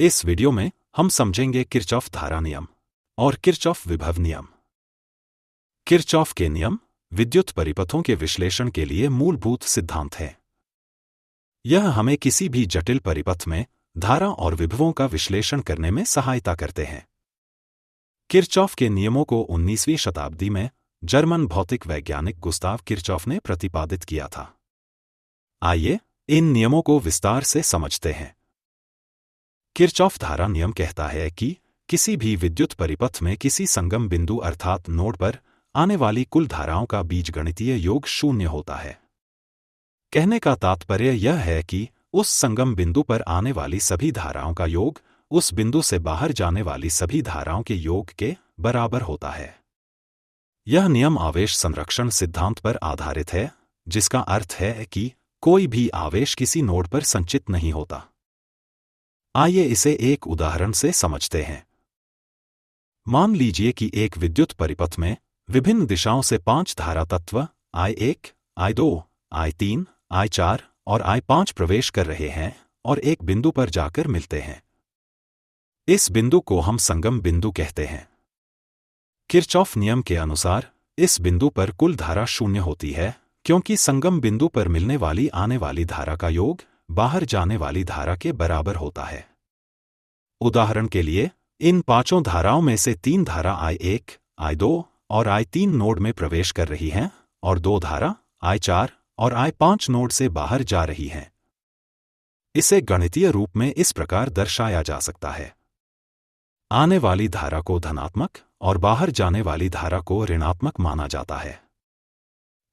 इस वीडियो में हम समझेंगे किरचॉफ धारा नियम और किरचॉफ विभव नियम। किरचॉफ के नियम विद्युत परिपथों के विश्लेषण के लिए मूलभूत सिद्धांत हैं। यह हमें किसी भी जटिल परिपथ में धारा और विभवों का विश्लेषण करने में सहायता करते हैं। किरचॉफ के नियमों को 19वीं शताब्दी में जर्मन भौतिक वैज्ञानिक गुस्ताव किरचॉफ ने प्रतिपादित किया था। आइए इन नियमों को विस्तार से समझते हैं। किरचॉफ धारा नियम कहता है कि किसी भी विद्युत परिपथ में किसी संगम बिंदु अर्थात नोड पर आने वाली कुल धाराओं का बीजगणितीय योग 0 होता है। कहने का तात्पर्य यह है कि उस संगम बिंदु पर आने वाली सभी धाराओं का योग उस बिंदु से बाहर जाने वाली सभी धाराओं के योग के बराबर होता है। यह नियम आवेश संरक्षण सिद्धांत पर आधारित है, जिसका अर्थ है कि कोई भी आवेश किसी नोड पर संचित नहीं होता। आइए इसे एक उदाहरण से समझते हैं। मान लीजिए कि एक विद्युत परिपथ में विभिन्न दिशाओं से 5 धारा तत्व I1, I2, I3, I4 और I5 प्रवेश कर रहे हैं और एक बिंदु पर जाकर मिलते हैं। इस बिंदु को हम संगम बिंदु कहते हैं। किरचॉफ नियम के अनुसार इस बिंदु पर कुल धारा 0 होती है, क्योंकि संगम बिंदु पर मिलने वाली आने वाली धारा का योग बाहर जाने वाली धारा के बराबर होता है। उदाहरण के लिए इन 5 धाराओं में से 3 धारा I1, I2 और I3 नोड में प्रवेश कर रही हैं और 2 धारा I4 और I5 नोड से बाहर जा रही हैं। इसे गणितीय रूप में इस प्रकार दर्शाया जा सकता है। आने वाली धारा को धनात्मक और बाहर जाने वाली धारा को ऋणात्मक माना जाता है।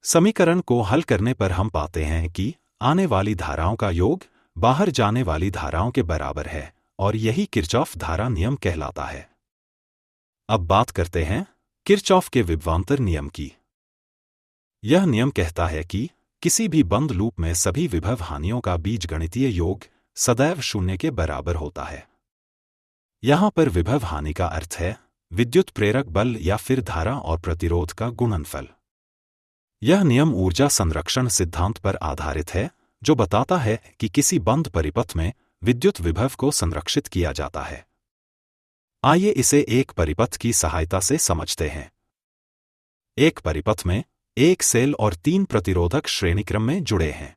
समीकरण को हल करने पर हम पाते हैं कि आने वाली धाराओं का योग बाहर जाने वाली धाराओं के बराबर है और यही किरचॉफ धारा नियम कहलाता है। अब बात करते हैं किरचॉफ के विभवांतर नियम की। यह नियम कहता है कि किसी भी बंद लूप में सभी विभव हानियों का बीजगणितीय योग सदैव 0 के बराबर होता है। यहां पर विभव हानि का अर्थ है विद्युत प्रेरक बल या फिर धारा और प्रतिरोध का गुणनफल। यह नियम ऊर्जा संरक्षण सिद्धांत पर आधारित है, जो बताता है कि किसी बंद परिपथ में विद्युत विभव को संरक्षित किया जाता है। आइए इसे एक परिपथ की सहायता से समझते हैं। एक परिपथ में एक सेल और 3 प्रतिरोधक श्रेणीक्रम में जुड़े हैं।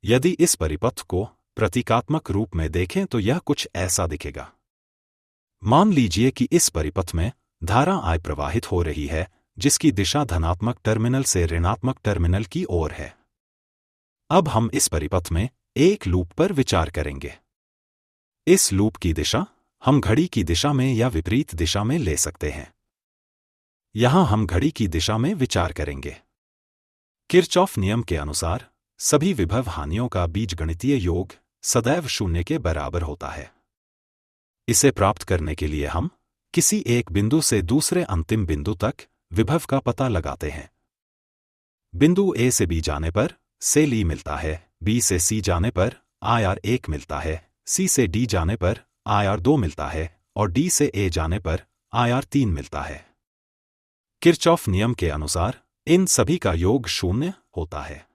यदि इस परिपथ को प्रतीकात्मक रूप में देखें तो यह कुछ ऐसा दिखेगा। मान लीजिए कि इस परिपथ में धारा I प्रवाहित हो रही है, जिसकी दिशा धनात्मक टर्मिनल से ऋणात्मक टर्मिनल की ओर है। अब हम इस परिपथ में एक लूप पर विचार करेंगे। इस लूप की दिशा हम घड़ी की दिशा में या विपरीत दिशा में ले सकते हैं। यहां हम घड़ी की दिशा में विचार करेंगे। किरचॉफ नियम के अनुसार सभी विभव हानियों का बीजगणितीय योग सदैव 0 के बराबर होता है। इसे प्राप्त करने के लिए हम किसी एक बिंदु से दूसरे अंतिम बिंदु तक विभव का पता लगाते हैं। बिंदु A से B जाने पर सेल E मिलता है, B से C जाने पर IR1 मिलता है, C से D जाने पर IR2 मिलता है और D से A जाने पर IR3 मिलता है। किरचॉफ नियम के अनुसार इन सभी का योग 0 होता है।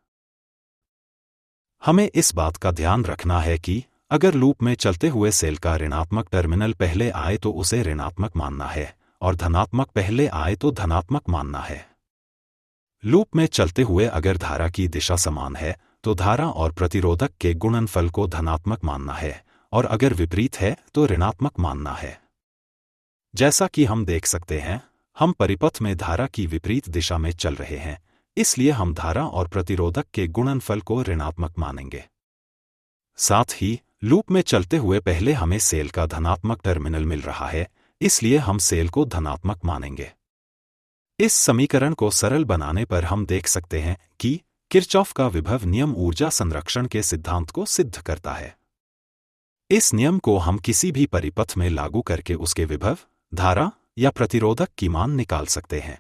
हमें इस बात का ध्यान रखना है कि अगर लूप में चलते हुए सेल का ऋणात्मक टर्मिनल पहले आए तो उसे ऋणात्मक मानना है और धनात्मक पहले आए तो धनात्मक मानना है। लूप में चलते हुए अगर धारा की दिशा समान है तो धारा और प्रतिरोधक के गुणनफल को धनात्मक मानना है और अगर विपरीत है तो ऋणात्मक मानना है। जैसा कि हम देख सकते हैं, हम परिपथ में धारा की विपरीत दिशा में चल रहे हैं, इसलिए हम धारा और प्रतिरोधक के गुणनफल को ऋणात्मक मानेंगे। साथ ही लूप में चलते हुए पहले हमें सेल का धनात्मक टर्मिनल मिल रहा है, इसलिए हम सेल को धनात्मक मानेंगे। इस समीकरण को सरल बनाने पर हम देख सकते हैं कि किरचॉफ का विभव नियम ऊर्जा संरक्षण के सिद्धांत को सिद्ध करता है। इस नियम को हम किसी भी परिपथ में लागू करके उसके विभव, धारा या प्रतिरोधक की मान निकाल सकते हैं।